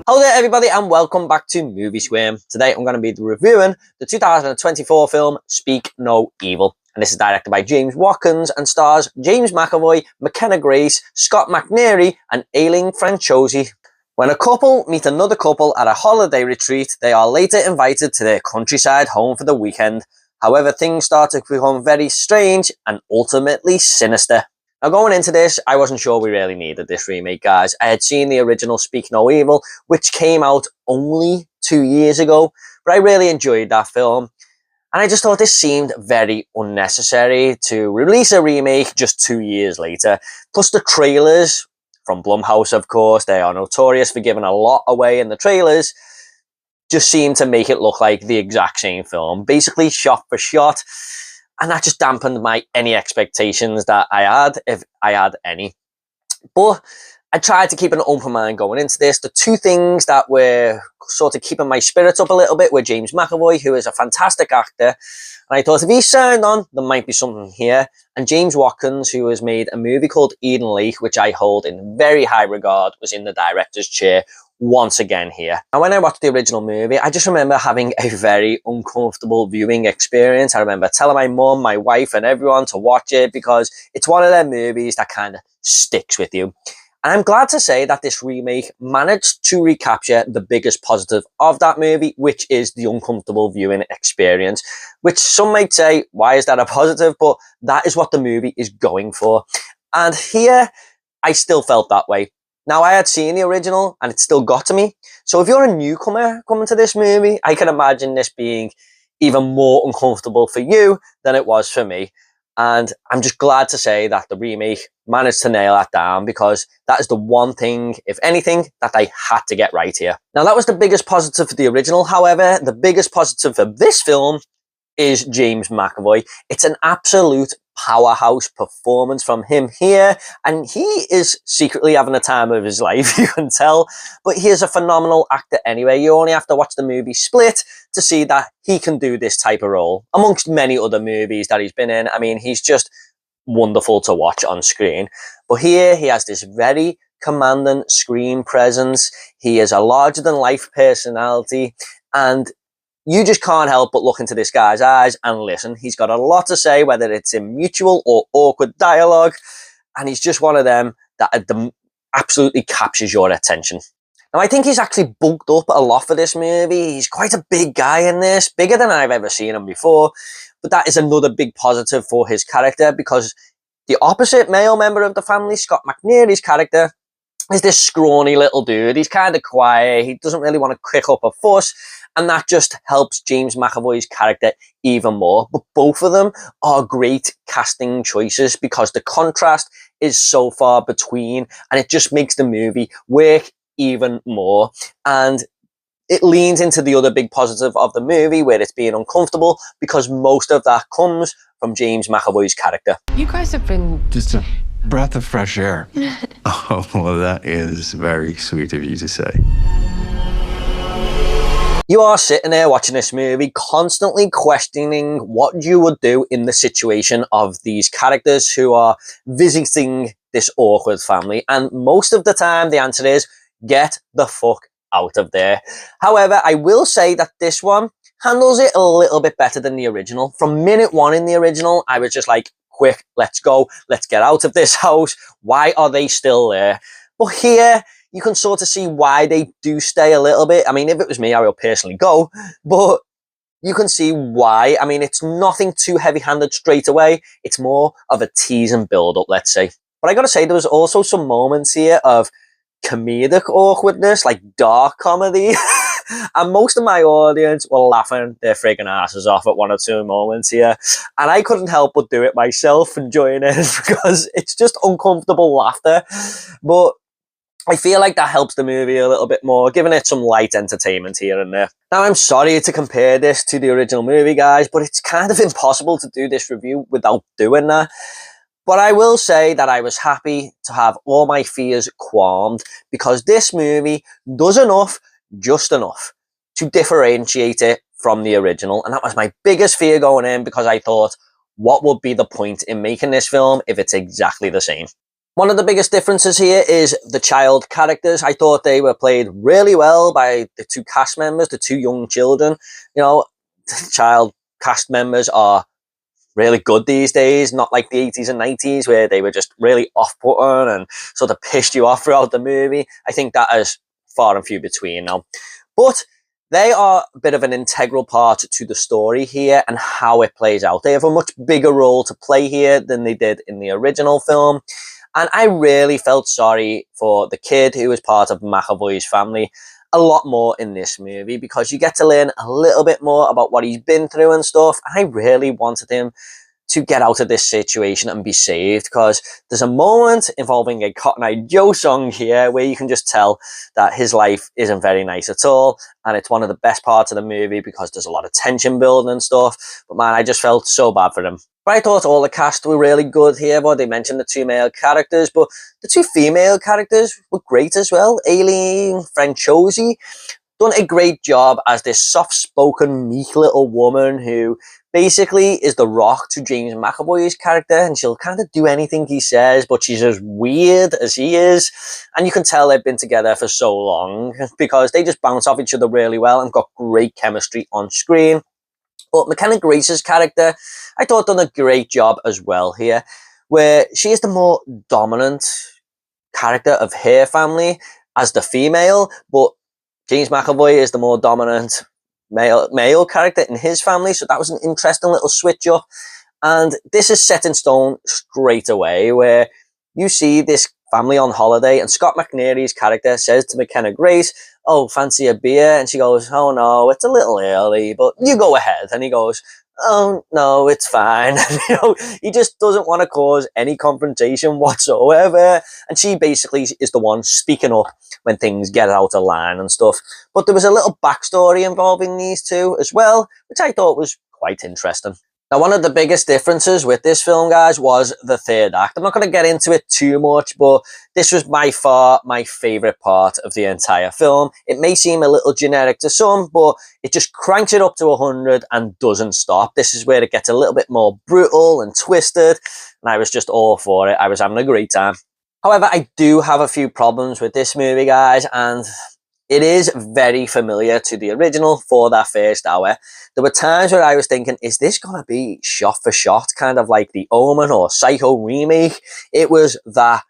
Hello there everybody and welcome back to Movie Squirm. Today I'm going to be reviewing the 2024 film Speak No Evil. And this is directed by James Watkins and stars James McAvoy, McKenna Grace, Scott McNairy and Aileen Franchosi. When a couple meet another couple at a holiday retreat, they are later invited to their countryside home for the weekend. However, things start to become very strange and ultimately sinister. Now, going into this, I wasn't sure we really needed this remake, guys. I had seen the original Speak No Evil, which came out only 2 years ago, but I really enjoyed that film. And I just thought this seemed very unnecessary to release a remake just 2 years later. Plus the trailers, from Blumhouse of course, they are notorious for giving a lot away in the trailers, just seemed to make it look like the exact same film, basically shot for shot. And that just dampened any expectations that I had, if I had any. But I tried to keep an open mind going into this. The two things that were sort of keeping my spirits up a little bit were James McAvoy, who is a fantastic actor. And I thought if he signed on, there might be something here. And James Watkins, who has made a movie called Eden Lake, which I hold in very high regard, was in the director's chair once again here. And when I watched the original movie, I just remember having a very uncomfortable viewing experience. I remember telling my mum, my wife and everyone to watch it because it's one of them movies that kind of sticks with you. And I'm glad to say that this remake managed to recapture the biggest positive of that movie, which is the uncomfortable viewing experience, which some might say, why is that a positive? But that is what the movie is going for. And here, I still felt that way. Now, I had seen the original and it still got to me. So if you're a newcomer coming to this movie, I can imagine this being even more uncomfortable for you than it was for me. And I'm just glad to say that the remake managed to nail that down because that is the one thing, if anything, that they had to get right here. Now, that was the biggest positive for the original. However, the biggest positive for this film is James McAvoy. It's an absolute powerhouse performance from him here, and he is secretly having a time of his life, you can tell, but he is a phenomenal actor anyway. You only have to watch the movie Split to see that he can do this type of role, amongst many other movies that he's been in. I mean, he's just wonderful to watch on screen. But here, he has this very commanding screen presence. He is a larger-than-life personality, and you just can't help but look into this guy's eyes and listen. He's got a lot to say, whether it's in mutual or awkward dialogue, and he's just one of them that absolutely captures your attention. Now, I think he's actually bulked up a lot for this movie. He's quite a big guy in this, bigger than I've ever seen him before, but that is another big positive for his character because the opposite male member of the family, Scott McNairy's character, is this scrawny little dude. He's kind of quiet. He doesn't really want to kick up a fuss. And that just helps James McAvoy's character even more. But both of them are great casting choices because the contrast is so far between and it just makes the movie work even more. And it leans into the other big positive of the movie where it's being uncomfortable because most of that comes from James McAvoy's character. You guys have been just a breath of fresh air. Oh, well, that is very sweet of you to say. You are sitting there watching this movie, constantly questioning what you would do in the situation of these characters who are visiting this awkward family. And most of the time, the answer is, get the fuck out of there. However, I will say that this one handles it a little bit better than the original. From minute one in the original, I was just like, quick, let's go. Let's get out of this house. Why are they still there? But here, you can sort of see why they do stay a little bit. I mean, if it was me, I would personally go, but you can see why. I mean, it's nothing too heavy-handed straight away. It's more of a tease and build-up, let's say. But I gotta say, there was also some moments here of comedic awkwardness, like dark comedy. And most of my audience were laughing their friggin' asses off at one or two moments here. And I couldn't help but do it myself, enjoying it, because it's just uncomfortable laughter. But I feel like that helps the movie a little bit more, giving it some light entertainment here and there. Now, I'm sorry to compare this to the original movie, guys, but it's kind of impossible to do this review without doing that. But I will say that I was happy to have all my fears qualmed because this movie does enough, just enough, to differentiate it from the original. And that was my biggest fear going in because I thought, what would be the point in making this film if it's exactly the same? One of the biggest differences here is the child characters. I thought they were played really well by the two cast members, the two young children. You know, child cast members are really good these days, not like the 80s and 90s where they were just really off-putting and sort of pissed you off throughout the movie. I think that is far and few between now. But they are a bit of an integral part to the story here and how it plays out. They have a much bigger role to play here than they did in the original film. And I really felt sorry for the kid who was part of McAvoy's family a lot more in this movie, because you get to learn a little bit more about what he's been through and stuff. And I really wanted him to get out of this situation and be saved, because there's a moment involving a Cotton Eye Joe song here where you can just tell that his life isn't very nice at all, and it's one of the best parts of the movie because there's a lot of tension building and stuff. But man, I just felt so bad for him. But I thought all the cast were really good here. But they mentioned the two male characters, but the two female characters were great as well. Aileen Franchosi done a great job as this soft-spoken, meek little woman who basically is the rock to James McAvoy's character, and she'll kind of do anything he says, but she's as weird as he is. And you can tell they've been together for so long because they just bounce off each other really well and got great chemistry on screen. But McKenna Grace's character, I thought, done a great job as well here, where she is the more dominant character of her family as the female, but James McAvoy is the more dominant male character in his family. So that was an interesting little switch up. And this is set in stone straight away, where you see this family on holiday, and Scott McNairy's character says to McKenna Grace, "Oh, fancy a beer?" And she goes, "Oh no, it's a little early, but you go ahead." And he goes, "Oh no, it's fine." He just doesn't want to cause any confrontation whatsoever. And she basically is the one speaking up when things get out of line and stuff. But there was a little backstory involving these two as well, which I thought was quite interesting. Now, one of the biggest differences with this film, guys, was the third act. I'm not going to get into it too much, but this was by far my favourite part of the entire film. It may seem a little generic to some, but it just cranks it up to 100 and doesn't stop. This is where it gets a little bit more brutal and twisted, and I was just all for it. I was having a great time. However, I do have a few problems with this movie, guys, and it is very familiar to the original for that first hour. There were times where I was thinking, is this going to be shot for shot, kind of like The Omen or Psycho remake? It was that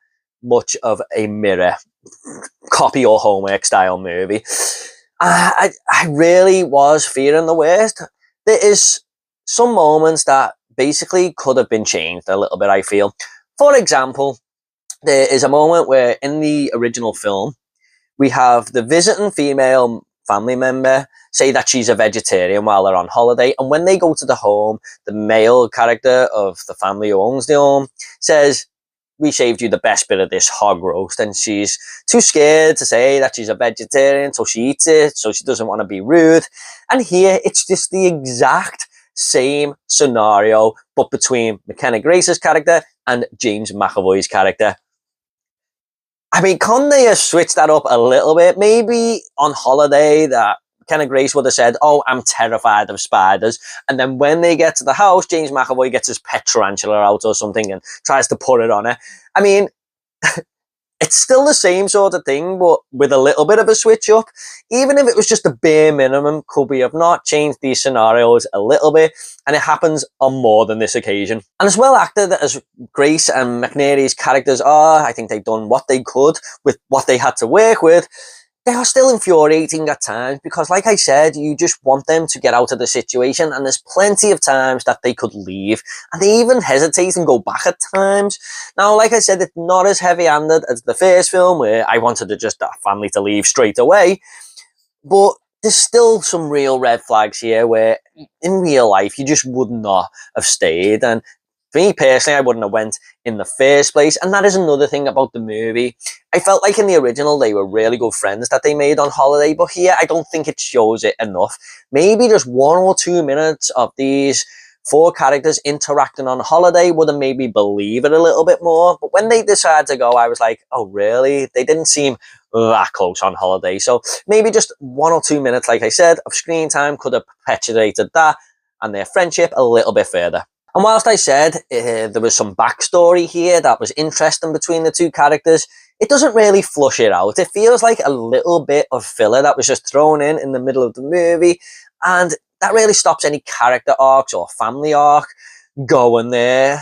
much of a mirror copy or homework style movie. I really was fearing the worst. There is some moments that basically could have been changed a little bit, I feel. For example, there is a moment where in the original film, we have the visiting female family member say that she's a vegetarian while they're on holiday. And when they go to the home, the male character of the family who owns the home says, "We saved you the best bit of this hog roast." And she's too scared to say that she's a vegetarian, so she eats it, so she doesn't want to be rude. And here, it's just the exact same scenario, but between McKenna Grace's character and James McAvoy's character. I mean, couldn't they have switched that up a little bit? Maybe on holiday that McKenna Grace would have said, "Oh, I'm terrified of spiders." And then when they get to the house, James McAvoy gets his pet tarantula out or something and tries to put it on her. I mean, it's still the same sort of thing, but with a little bit of a switch up. Even if it was just a bare minimum, could we have not changed these scenarios a little bit? And it happens on more than this occasion. And as well acted as Grace and McNairy's characters are, I think they've done what they could with what they had to work with. They are still infuriating at times because, like I said, you just want them to get out of the situation, and there's plenty of times that they could leave, and they even hesitate and go back at times. Now, like I said, it's not as heavy-handed as the first film, where I wanted to just that family to leave straight away, but there's still some real red flags here where, in real life, you just would not have stayed, and for me personally, I wouldn't have went in the first place. And that is another thing about the movie. I felt like in the original, they were really good friends that they made on holiday. But here, I don't think it shows it enough. Maybe just 1 or 2 minutes of these 4 characters interacting on holiday would have made me believe it a little bit more. But when they decided to go, I was like, oh, really? They didn't seem that close on holiday. So maybe just 1 or 2 minutes, like I said, of screen time could have perpetuated that and their friendship a little bit further. And whilst I said there was some backstory here that was interesting between the two characters, it doesn't really flush it out. It feels like a little bit of filler that was just thrown in the middle of the movie, and that really stops any character arcs or family arc going there.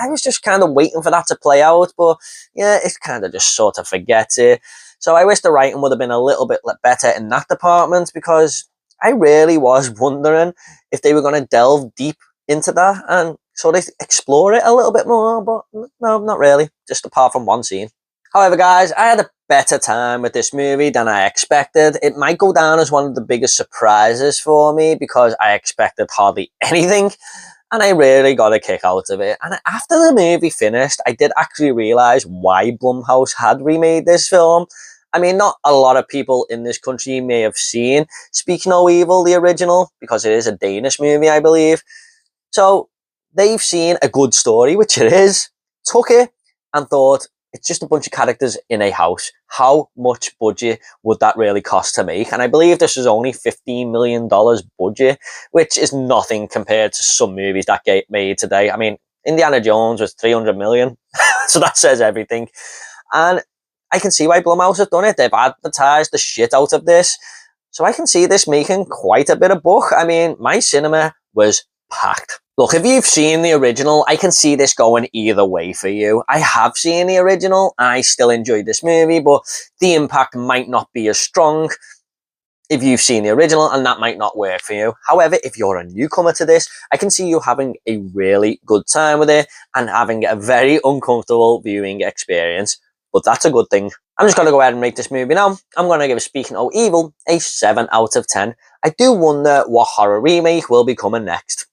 I was just kind of waiting for that to play out, but yeah, it kind of just sort of forgets it. So I wish the writing would have been a little bit better in that department, because I really was wondering if they were going to delve deep into that and sort of explore it a little bit more, but no, not really, just apart from one scene. However, guys, I had a better time with this movie than I expected. It might go down as one of the biggest surprises for me, because I expected hardly anything, and I really got a kick out of it. And after the movie finished, I did actually realise why Blumhouse had remade this film. I mean, not a lot of people in this country may have seen Speak No Evil, the original, because it is a Danish movie, I believe. So they've seen a good story, which it is, took it and thought, it's just a bunch of characters in a house. How much budget would that really cost to make? And I believe this was only $15 million budget, which is nothing compared to some movies that get made today. I mean, Indiana Jones was 300 million. So that says everything. And I can see why Blumhouse have done it. They've advertised the shit out of this. So I can see this making quite a bit of buck. I mean, my cinema was packed. Look, if you've seen the original, I can see this going either way for you. I have seen the original, and I still enjoyed this movie, but the impact might not be as strong if you've seen the original, and that might not work for you. However, if you're a newcomer to this, I can see you having a really good time with it and having a very uncomfortable viewing experience, but that's a good thing. I'm just going to go ahead and rate this movie now. I'm going to give Speak No Evil a 7 out of 10. I do wonder what horror remake will be coming next.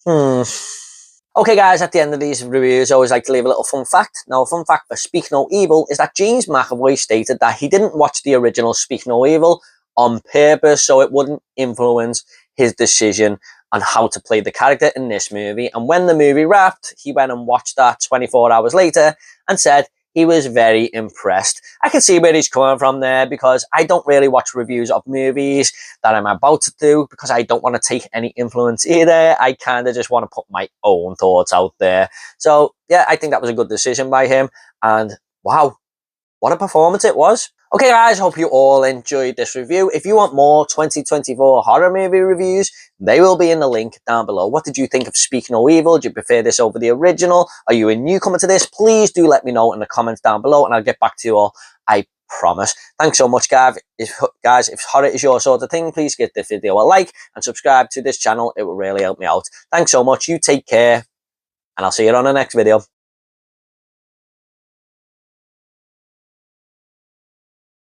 Okay, guys, at the end of these reviews, I always like to leave a little fun fact. Now, a fun fact for Speak No Evil is that James McAvoy stated that he didn't watch the original Speak No Evil on purpose, so it wouldn't influence his decision on how to play the character in this movie. And when the movie wrapped, he went and watched that 24 hours later and said he was very impressed. I can see where he's coming from there, because I don't really watch reviews of movies that I'm about to do, because I don't want to take any influence either. I kind of just want to put my own thoughts out there. So yeah, I think that was a good decision by him. And wow, what a performance it was. Okay, guys, hope you all enjoyed this review. If you want more 2024 horror movie reviews, they will be in the link down below. What did you think of Speak No Evil? Do you prefer this over the original? Are you a newcomer to this? Please do let me know in the comments down below, and I'll get back to you all, I promise. Thanks so much, guys. If horror is your sort of thing, please give this video a like and subscribe to this channel. It will really help me out. Thanks so much. You take care, and I'll see you on the next video.